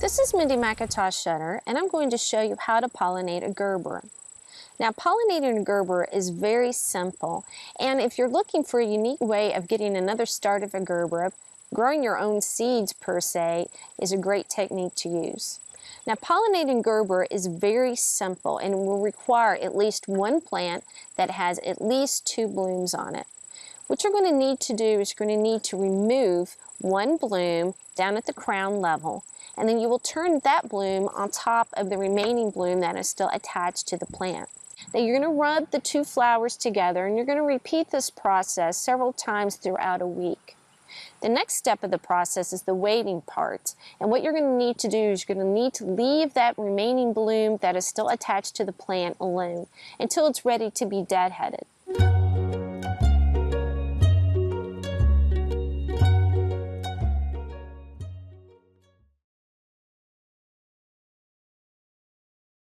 This is Mindy McIntosh Shutter, and I'm going to show you how to pollinate a Gerbera. Now, pollinating a Gerbera is very simple, and if you're looking for a unique way of getting another start of a Gerbera, growing your own seeds per se is a great technique to use. Now, pollinating Gerbera is very simple and will require at least one plant that has at least 2 blooms on it. What you're going to need to do is you're going to need to remove one bloom down at the crown level, and then you will turn that bloom on top of the remaining bloom that is still attached to the plant. Now you're going to rub the 2 flowers together, and you're going to repeat this process several times throughout a week. The next step of the process is the waiting part, and what you're going to need to do is you're going to need to leave that remaining bloom that is still attached to the plant alone until it's ready to be deadheaded.